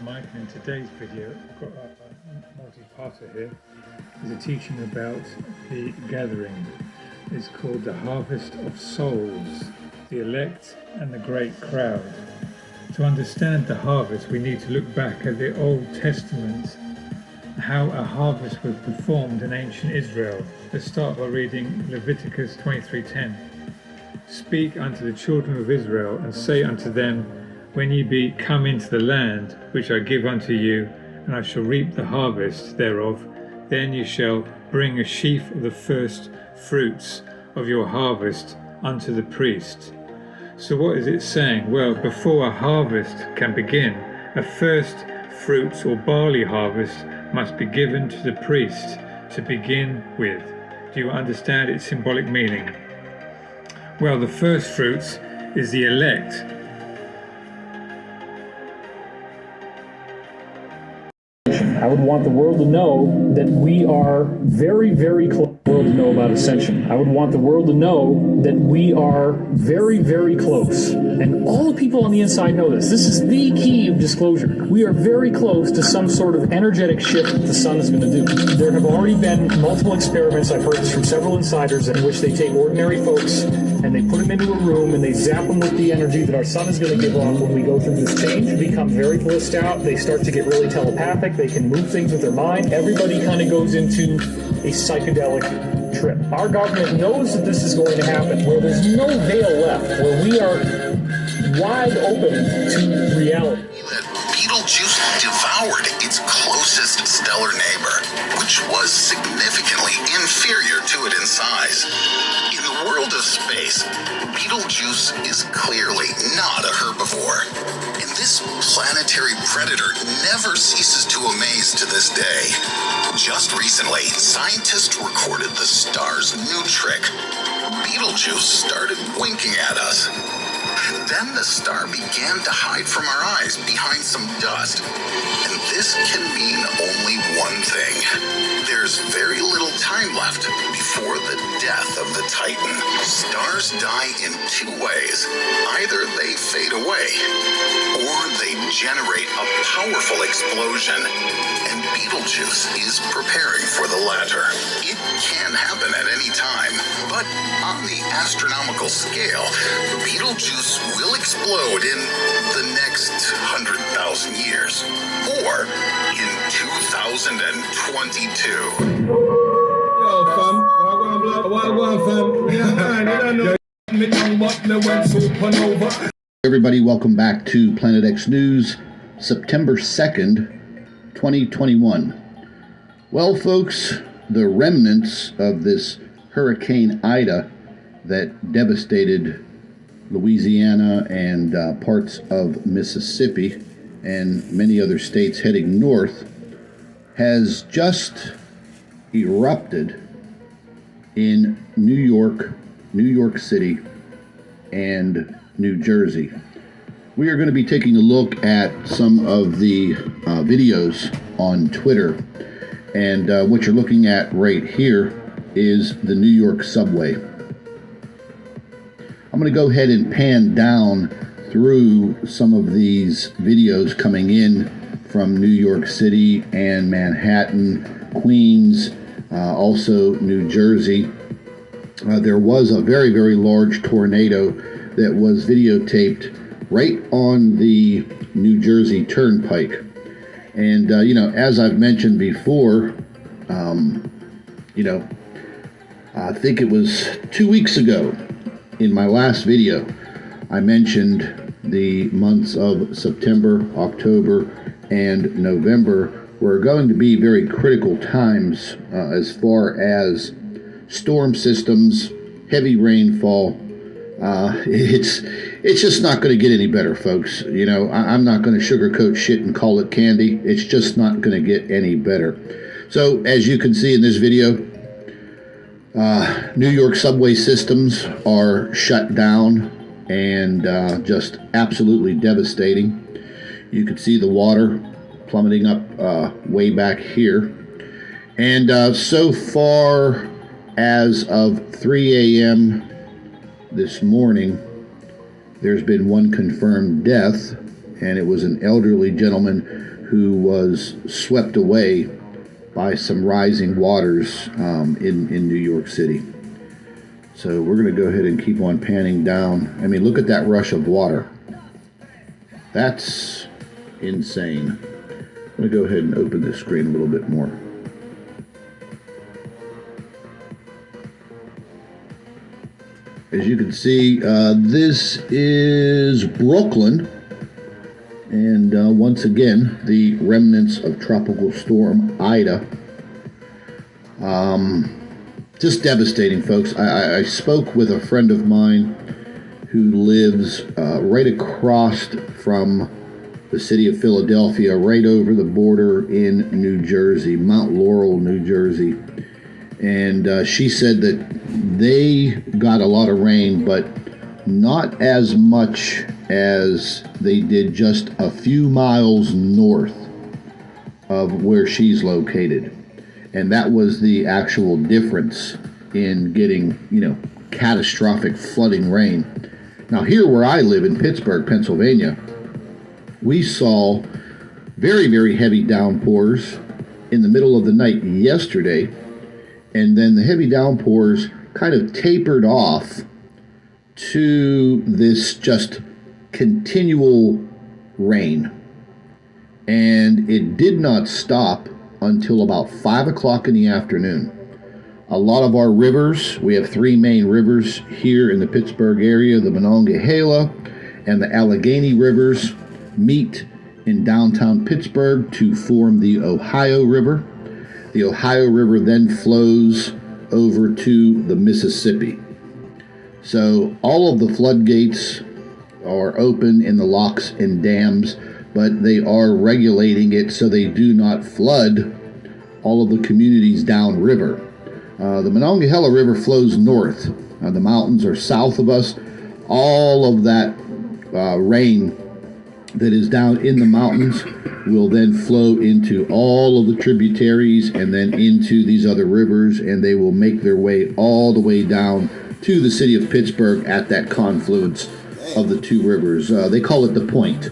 Mike, and in today's video I've got a multi-parter here. Is a teaching about the gathering. It's called the Harvest of Souls, the elect and the great crowd. To understand the harvest, we need to look back at the Old Testament, how a harvest was performed in ancient Israel. Let's start by reading Leviticus 23:10. Speak unto the children of Israel, and say unto them, when ye be come into the land which I give unto you, and I shall reap the harvest thereof, then ye shall bring a sheaf of the first fruits of your harvest unto the priest. So what is it saying? Well, before a harvest can begin, a first fruits or barley harvest must be given to the priest to begin with. Do you understand its symbolic meaning? Well, the first fruits is the elect. I would want the world to know that we are very, very close. World to know about ascension. I would want the world to know that we are very, very close. And all the people on the inside know this. This is the key of disclosure. We are very close to some sort of energetic shift that the sun is going to do. There have already been multiple experiments, I've heard this from several insiders, in which they take ordinary folks and they put them into a room and they zap them with the energy that our sun is going to give off when we go through this change. They become very blissed out. They start to get really telepathic. They can move things with their mind. Everybody kind of goes into a psychedelic trip. Our government knows that this is going to happen, where there's no veil left, where we are wide open to reality. Betelgeuse devoured its closest stellar neighbor, which was significantly inferior to it in size. In the world of space, Betelgeuse is clearly not a herbivore, and this planetary predator never ceases to amaze to this day. Just recently, scientists recorded the star's new trick. Betelgeuse started winking at us. Then the star began to hide from our eyes behind some dust. And this can mean only one thing. There's very little time left before the death of the Titan. Stars die in two ways. Either they fade away, or they generate a powerful explosion. And Betelgeuse is preparing for the latter. It can happen at any time, but on the astronomical scale, Betelgeuse will explode in the next 100,000 years, or in 2022. Yo, fam, fam. Everybody, welcome back to Planet X News, September 2nd, 2021. Well, folks, the remnants of this Hurricane Ida that devastated Louisiana and parts of Mississippi and many other states heading north has just erupted in New York City, and New Jersey. We are going to be taking a look at some of the videos on Twitter, and what you're looking at right here is the New York subway. I'm going to go ahead and pan down through some of these videos coming in from New York City and Manhattan, Queens, also New Jersey. There was a very, very large tornado that was videotaped right on the New Jersey Turnpike. And, as I've mentioned before, I think it was 2 weeks ago in my last video, I mentioned the months of September, October, and November were going to be very critical times as far as storm systems, heavy rainfall. It's just not going to get any better, folks. I'm not going to sugarcoat shit and call it candy. It's just not going to get any better. So, as you can see in this video, New York subway systems are shut down and just absolutely devastating. You can see the water plummeting up way back here. And so far, as of 3 a.m. this morning, there's been one confirmed death, and it was an elderly gentleman who was swept away by some rising waters in New York City. So we're going to go ahead and keep on panning down. I mean, look at that rush of water. That's insane. I'm going to go ahead and open this screen a little bit more. As you can see, this is Brooklyn. And once again, the remnants of Tropical Storm Ida. Just devastating, folks. I spoke with a friend of mine who lives right across from the city of Philadelphia, right over the border in New Jersey, Mount Laurel, New Jersey. And she said that they got a lot of rain, but not as much as they did just a few miles north of where she's located. And that was the actual difference in getting, catastrophic flooding rain. Now, here where I live in Pittsburgh, Pennsylvania, we saw very, very heavy downpours in the middle of the night yesterday. And then the heavy downpours kind of tapered off to this just continual rain. And it did not stop until about 5 o'clock in the afternoon. A lot of our rivers, we have three main rivers here in the Pittsburgh area, the Monongahela and the Allegheny rivers meet in downtown Pittsburgh to form the Ohio River. The Ohio River then flows over to the Mississippi. So all of the floodgates are open in the locks and dams, but they are regulating it so they do not flood all of the communities downriver. The Monongahela River flows north. The mountains are south of us. All of that rain that is down in the mountains will then flow into all of the tributaries and then into these other rivers, and they will make their way all the way down to the city of Pittsburgh at that confluence of the two rivers. They call it the Point.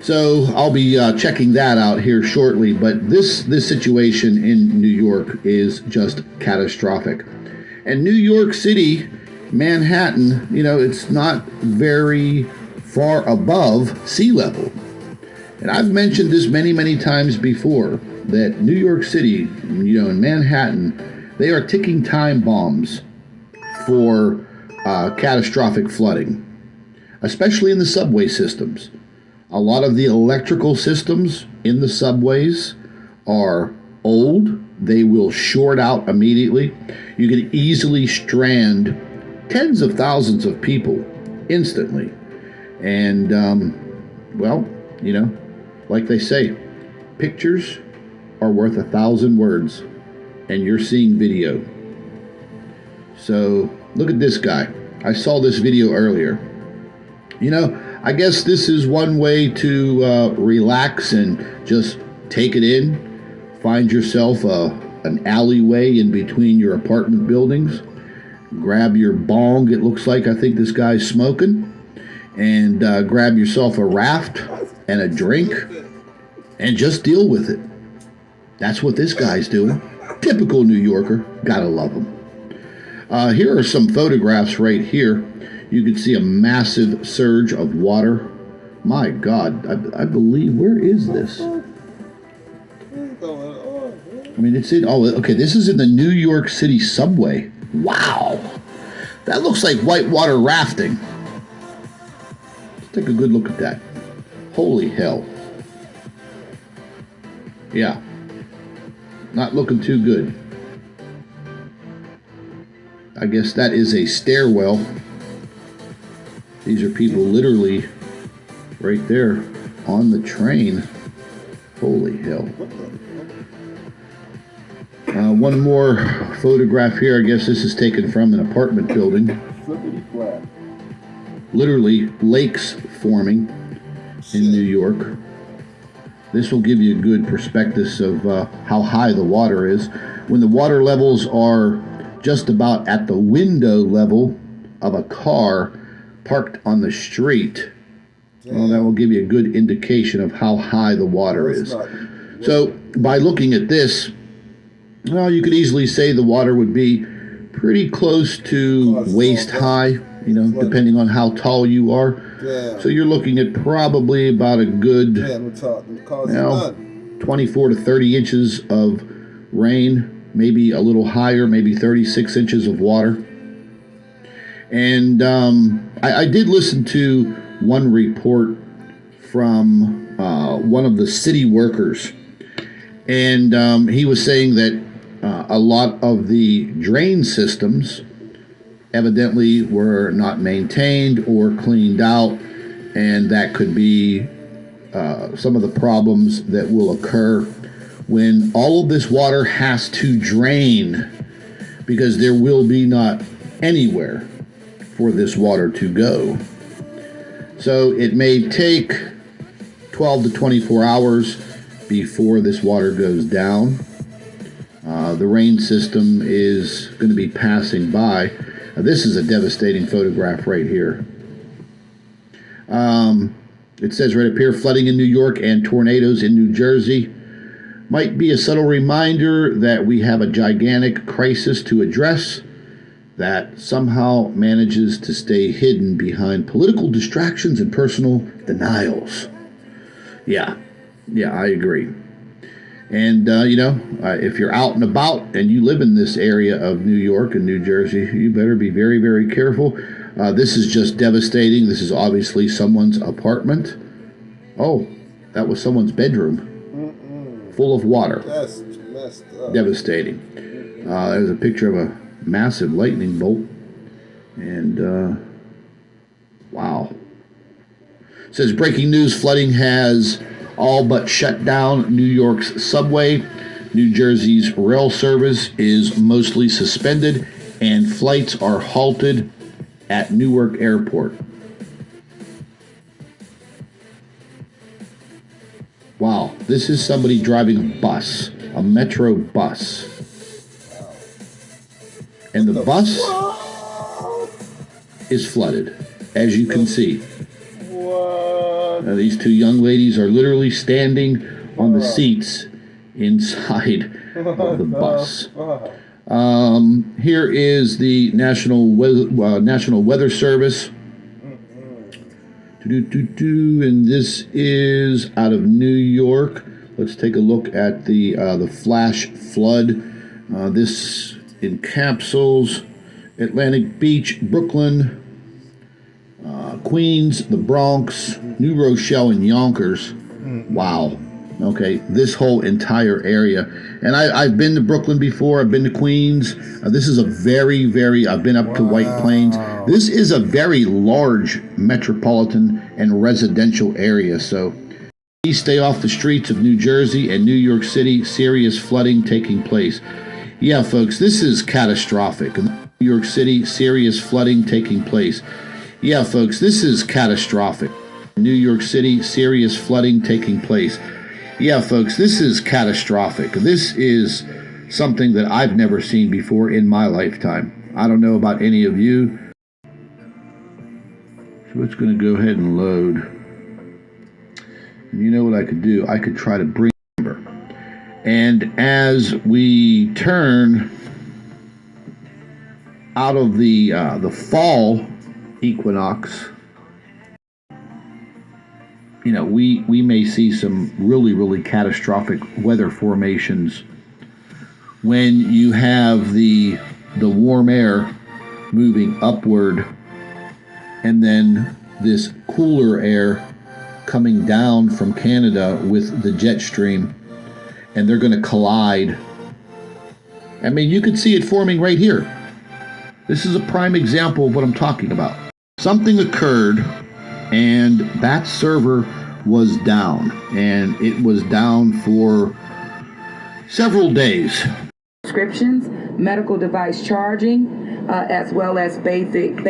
So I'll be checking that out here shortly, but this situation in New York is just catastrophic. And New York City, Manhattan, it's not very far above sea level. And I've mentioned this many, many times before, that New York City, in Manhattan, they are ticking time bombs for catastrophic flooding, especially in the subway systems. A lot of the electrical systems in the subways are old. They will short out immediately. You can easily strand tens of thousands of people instantly. And, like they say, pictures are worth 1,000 words, and you're seeing video. So look at this guy. I saw this video earlier. I guess this is one way to relax and just take it in. Find yourself an alleyway in between your apartment buildings. Grab your bong, it looks like I think this guy's smoking. And grab yourself a raft and a drink and just deal with it. That's what this guy's doing. Typical New Yorker. Gotta love him. Here are some photographs right here. You can see a massive surge of water. My God, I believe, where is this? It's in, okay, this is in the New York City subway. Wow. That looks like whitewater rafting. Let's take a good look at that. Holy hell. Yeah. Not looking too good. I guess that is a stairwell. These are people literally right there on the train. Holy hell. One more photograph here. I guess this is taken from an apartment building. Literally lakes forming in New York. This will give you a good perspective of how high the water is. When the water levels are just about at the window level of a car parked on the street, Well, that will give you a good indication of how high the water is. So by looking at this, well, you could easily say the water would be pretty close to waist high, depending on how tall you are. So you're looking at probably about a good 24 to 30 inches of rain, maybe a little higher, maybe 36 inches of water. And I did listen to one report from one of the city workers, and he was saying that a lot of the drain systems evidently were not maintained or cleaned out, and that could be some of the problems that will occur when all of this water has to drain, because there will be not anywhere for this water to go. So it may take 12 to 24 hours before this water goes down. The rain system is going to be passing by. This is a devastating photograph right here. It says right up here, flooding in New York and tornadoes in New Jersey might be a subtle reminder that we have a gigantic crisis to address that somehow manages to stay hidden behind political distractions and personal denials. Yeah, I agree. And, if you're out and about and you live in this area of New York and New Jersey, you better be very, very careful. This is just devastating. This is obviously someone's apartment. Oh, that was someone's bedroom. Full of water. That's messed up. Devastating. There's a picture of a massive lightning bolt. And, wow. It says, breaking news, flooding has all but shut down New York's subway. New Jersey's rail service is mostly suspended, and flights are halted at Newark Airport. Wow, this is somebody driving a bus, a metro bus. And the bus is flooded, as you can see. These two young ladies are literally standing on the seats inside of the bus. Here is the National Weather Service. And this is out of New York. Let's take a look at the flash flood. This encapsulates Atlantic Beach, Brooklyn, Queens, the Bronx, New Rochelle, and Yonkers. Wow. Okay, this whole entire area. And I've been to Brooklyn before. I've been to Queens. This is a I've been up to White Plains. This is a very large metropolitan and residential area. So please stay off the streets of New Jersey and New York City. Serious flooding taking place. Yeah, folks, this is catastrophic. New York City, serious flooding taking place. Yeah, folks, this is catastrophic. New York City, serious flooding taking place. Yeah, folks, this is catastrophic. This is something that I've never seen before in my lifetime. I don't know about any of you. So it's going to go ahead and load. And you know what I could do? I could try to bring number. And as we turn out of the fall equinox, we may see some really, really catastrophic weather formations when you have the warm air moving upward and then this cooler air coming down from Canada with the jet stream, and they're going to collide. I mean, you can see it forming right here. This is a prime example of what I'm talking about. Something occurred, and that server was down, and it was down for several days. Prescriptions, medical device charging, as well as basic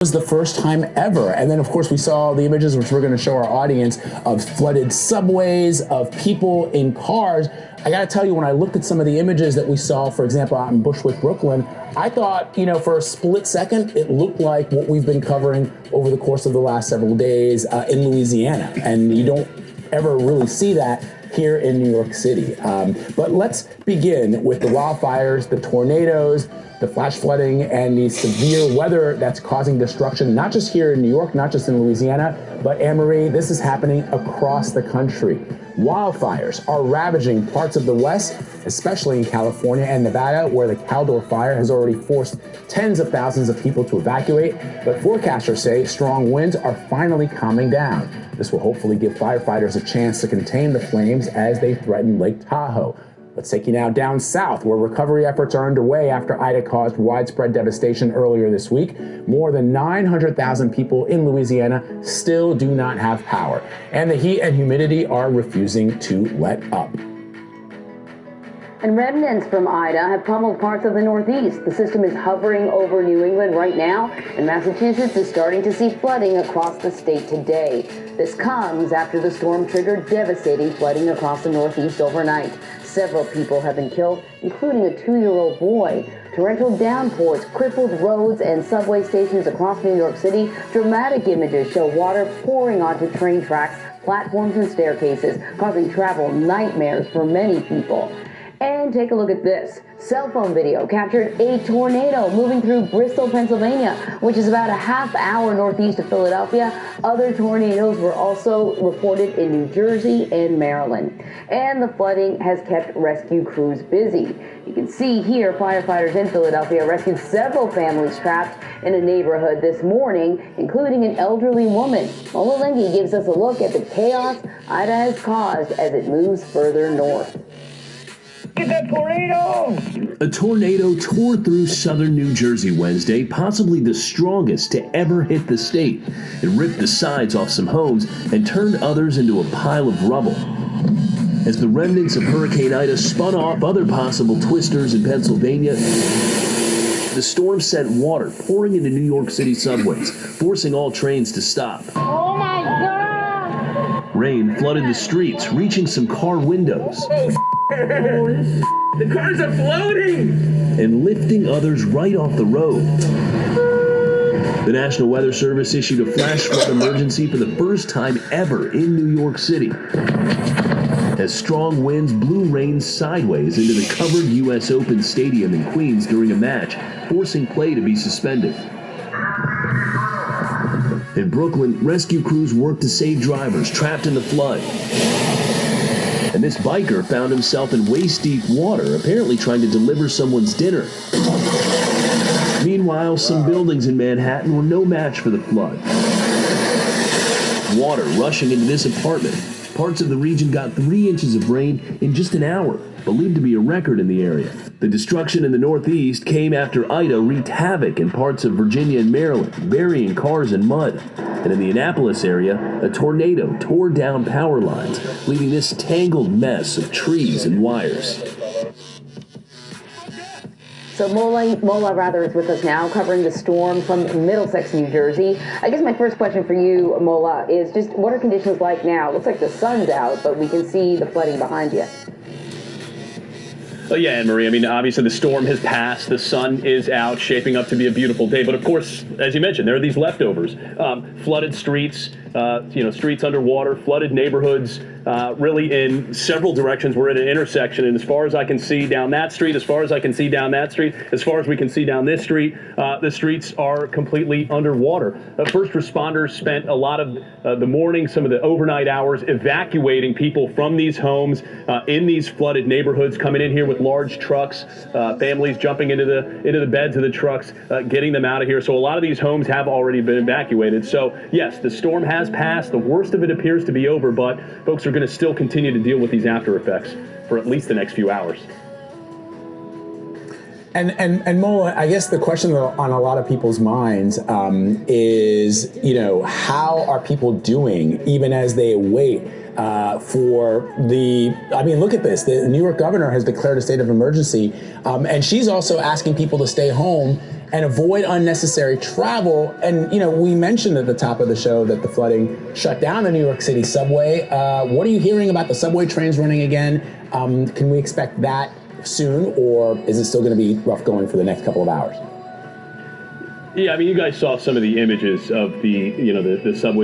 was the first time ever. And then, of course, we saw the images, which we're going to show our audience, of flooded subways, of people in cars. I got to tell you, when I looked at some of the images that we saw, for example, out in Bushwick, Brooklyn, I thought, for a split second, it looked like what we've been covering over the course of the last several days in Louisiana. And you don't ever really see that here in New York City. But let's begin with the wildfires, the tornadoes, the flash flooding, and the severe weather that's causing destruction, not just here in New York, not just in Louisiana, but Anne-Marie, this is happening across the country. Wildfires are ravaging parts of the West, especially in California and Nevada, where the Caldor fire has already forced tens of thousands of people to evacuate. But forecasters say strong winds are finally calming down. This will hopefully give firefighters a chance to contain the flames as they threaten Lake Tahoe. Let's take you now down south, where recovery efforts are underway after Ida caused widespread devastation earlier this week. More than 900,000 people in Louisiana still do not have power, and the heat and humidity are refusing to let up. And remnants from Ida have pummeled parts of the Northeast. The system is hovering over New England right now, and Massachusetts is starting to see flooding across the state today. This comes after the storm triggered devastating flooding across the Northeast overnight. Several people have been killed, including a 2-year-old boy. Torrential downpours crippled roads and subway stations across New York City. Dramatic images show water pouring onto train tracks, platforms, and staircases, causing travel nightmares for many people. And take a look at this. Cell phone video captured a tornado moving through Bristol, Pennsylvania, which is about a half hour northeast of Philadelphia. Other tornadoes were also reported in New Jersey and Maryland. And the flooding has kept rescue crews busy. You can see here firefighters in Philadelphia rescued several families trapped in a neighborhood this morning, including an elderly woman. Mola Lengi gives us a look at the chaos Ida has caused as it moves further north. Get that tornado! A tornado tore through southern New Jersey Wednesday, possibly the strongest to ever hit the state. It ripped the sides off some homes and turned others into a pile of rubble. As the remnants of Hurricane Ida spun off other possible twisters in Pennsylvania, the storm sent water pouring into New York City subways, forcing all trains to stop. Oh my God! Rain flooded the streets, reaching some car windows. The cars are floating! And lifting others right off the road. The National Weather Service issued a flash flood emergency for the first time ever in New York City, as strong winds blew rain sideways into the covered U.S. Open Stadium in Queens during a match, forcing play to be suspended. In Brooklyn, rescue crews worked to save drivers trapped in the flood. And this biker found himself in waist-deep water, apparently trying to deliver someone's dinner. Meanwhile, some buildings in Manhattan were no match for the flood. Water rushing into this apartment. Parts of the region got 3 inches of rain in just an hour, believed to be a record in the area. The destruction in the Northeast came after Ida wreaked havoc in parts of Virginia and Maryland, burying cars in mud. And in the Annapolis area, a tornado tore down power lines, leaving this tangled mess of trees and wires. So Mola is with us now, covering the storm from Middlesex, New Jersey. I guess my first question for you, Mola, is just what are conditions like now? It looks like the sun's out, but we can see the flooding behind you. Well, yeah, Anne-Marie, I mean, obviously the storm has passed. The sun is out, shaping up to be a beautiful day. But of course, as you mentioned, there are these leftovers. Flooded streets, streets underwater, flooded neighborhoods, really in several directions. We're at an intersection, and as far as I can see down that street, as far as I can see down that street, as far as we can see down this street, the streets are completely underwater. First responders spent a lot of the morning, some of the overnight hours, evacuating people from these homes in these flooded neighborhoods, coming in here with large trucks, families jumping into the beds of the trucks, getting them out of here. So a lot of these homes have already been evacuated. So yes, the storm has passed. The worst of it appears to be over, but folks are going to still continue to deal with these after effects for at least the next few hours. And Mola, I guess the question on a lot of people's minds is, how are people doing even as they wait for look at this. The New York governor has declared a state of emergency, and she's also asking people to stay home and avoid unnecessary travel. And, we mentioned at the top of the show that the flooding shut down the New York City subway. What are you hearing about the subway trains running again? Can we expect that soon, or is it still going to be rough going for the next couple of hours? Yeah, I mean, you guys saw some of the images of the subway